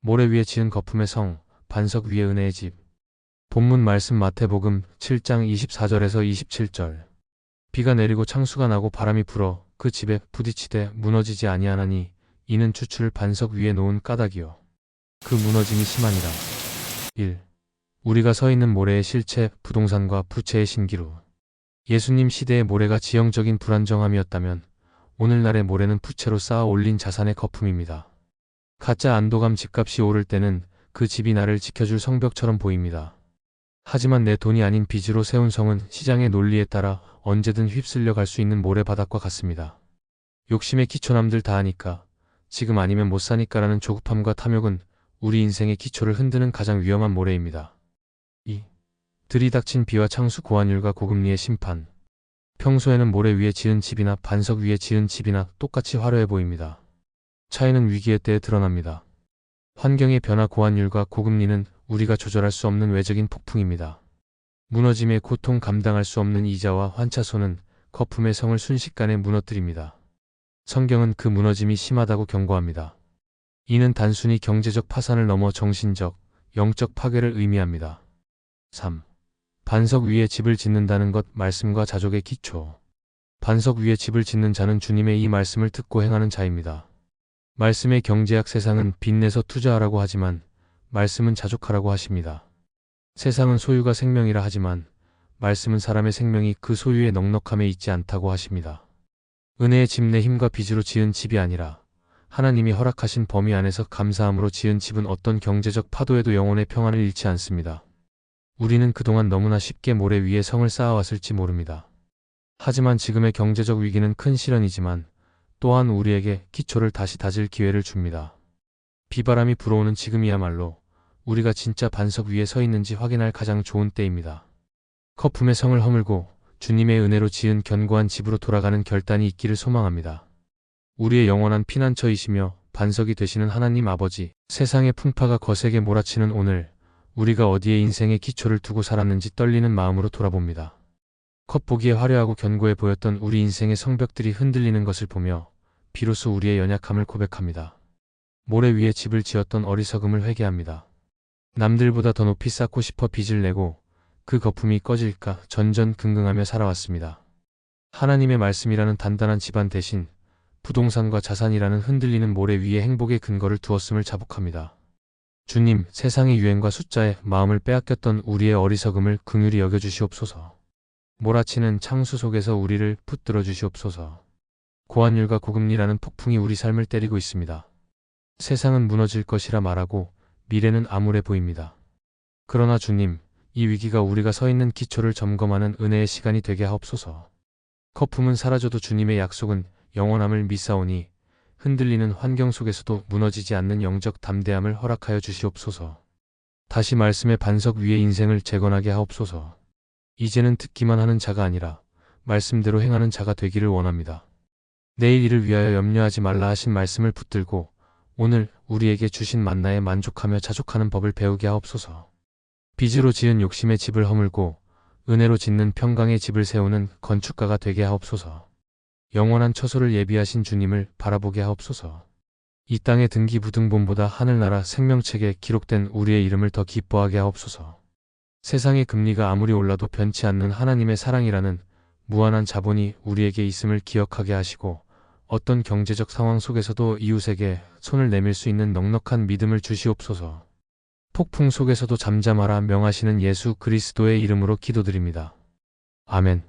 모래 위에 지은 거품의 성, 반석 위에 은혜의 집. 본문 말씀 마태복음 7장 24절에서 27절. 비가 내리고 창수가 나고 바람이 불어 그 집에 부딪히되 무너지지 아니하나니 이는 추출 반석 위에 놓은 까닭이요 그 무너짐이 심하니라. 1. 우리가 서 있는 모래의 실체, 부동산과 부채의 신기루. 예수님 시대의 모래가 지형적인 불안정함이었다면 오늘날의 모래는 부채로 쌓아 올린 자산의 거품입니다. 가짜 안도감 집값이 오를 때는 그 집이 나를 지켜줄 성벽처럼 보입니다. 하지만 내 돈이 아닌 빚으로 세운 성은 시장의 논리에 따라 언제든 휩쓸려 갈 수 있는 모래바닥과 같습니다. 욕심에 기초 남들 다 하니까, 지금 아니면 못 사니까라는 조급함과 탐욕은 우리 인생의 기초를 흔드는 가장 위험한 모래입니다. 2. 들이닥친 비와 창수 고환율과 고금리의 심판. 평소에는 모래 위에 지은 집이나 반석 위에 지은 집이나 똑같이 화려해 보입니다. 차이는 위기의 때에 드러납니다. 환경의 변화 고환율과 고금리는 우리가 조절할 수 없는 외적인 폭풍입니다. 무너짐의 고통 감당할 수 없는 이자와 환차손은 거품의 성을 순식간에 무너뜨립니다. 성경은 그 무너짐이 심하다고 경고합니다. 이는 단순히 경제적 파산을 넘어 정신적, 영적 파괴를 의미합니다. 3. 반석 위에 집을 짓는다는 것, 말씀과 자족의 기초. 반석 위에 집을 짓는 자는 주님의 이 말씀을 듣고 행하는 자입니다. 말씀의 경제학 세상은 빚내서 투자하라고 하지만 말씀은 자족하라고 하십니다. 세상은 소유가 생명이라 하지만 말씀은 사람의 생명이 그 소유의 넉넉함에 있지 않다고 하십니다. 은혜의 집 내 힘과 빚으로 지은 집이 아니라 하나님이 허락하신 범위 안에서 감사함으로 지은 집은 어떤 경제적 파도에도 영혼의 평안을 잃지 않습니다. 우리는 그동안 너무나 쉽게 모래 위에 성을 쌓아왔을지 모릅니다. 하지만 지금의 경제적 위기는 큰 시련이지만 또한 우리에게 기초를 다시 다질 기회를 줍니다. 비바람이 불어오는 지금이야말로 우리가 진짜 반석 위에 서 있는지 확인할 가장 좋은 때입니다. 거품의 성을 허물고 주님의 은혜로 지은 견고한 집으로 돌아가는 결단이 있기를 소망합니다. 우리의 영원한 피난처이시며 반석이 되시는 하나님 아버지, 세상의 풍파가 거세게 몰아치는 오늘, 우리가 어디에 인생의 기초를 두고 살았는지 떨리는 마음으로 돌아봅니다. 겉보기에 화려하고 견고해 보였던 우리 인생의 성벽들이 흔들리는 것을 보며 비로소 우리의 연약함을 고백합니다. 모래 위에 집을 지었던 어리석음을 회개합니다. 남들보다 더 높이 쌓고 싶어 빚을 내고 그 거품이 꺼질까 전전긍긍하며 살아왔습니다. 하나님의 말씀이라는 단단한 지반 대신 부동산과 자산이라는 흔들리는 모래 위에 행복의 근거를 두었음을 자복합니다. 주님, 세상의 유행과 숫자에 마음을 빼앗겼던 우리의 어리석음을 긍휼히 여겨주시옵소서. 몰아치는 창수 속에서 우리를 붙들어 주시옵소서. 고환율과 고금리라는 폭풍이 우리 삶을 때리고 있습니다. 세상은 무너질 것이라 말하고 미래는 암울해 보입니다. 그러나 주님, 이 위기가 우리가 서 있는 기초를 점검하는 은혜의 시간이 되게 하옵소서. 거품은 사라져도 주님의 약속은 영원함을 믿사오니 흔들리는 환경 속에서도 무너지지 않는 영적 담대함을 허락하여 주시옵소서. 다시 말씀의 반석 위에 인생을 재건하게 하옵소서. 이제는 듣기만 하는 자가 아니라 말씀대로 행하는 자가 되기를 원합니다. 내일 일을 위하여 염려하지 말라 하신 말씀을 붙들고 오늘 우리에게 주신 만나에 만족하며 자족하는 법을 배우게 하옵소서. 빚으로 지은 욕심의 집을 허물고 은혜로 짓는 평강의 집을 세우는 건축가가 되게 하옵소서. 영원한 처소를 예비하신 주님을 바라보게 하옵소서. 이 땅의 등기부등본보다 하늘나라 생명책에 기록된 우리의 이름을 더 기뻐하게 하옵소서. 세상의 금리가 아무리 올라도 변치 않는 하나님의 사랑이라는 무한한 자본이 우리에게 있음을 기억하게 하시고 어떤 경제적 상황 속에서도 이웃에게 손을 내밀 수 있는 넉넉한 믿음을 주시옵소서. 폭풍 속에서도 잠잠하라 명하시는 예수 그리스도의 이름으로 기도드립니다. 아멘.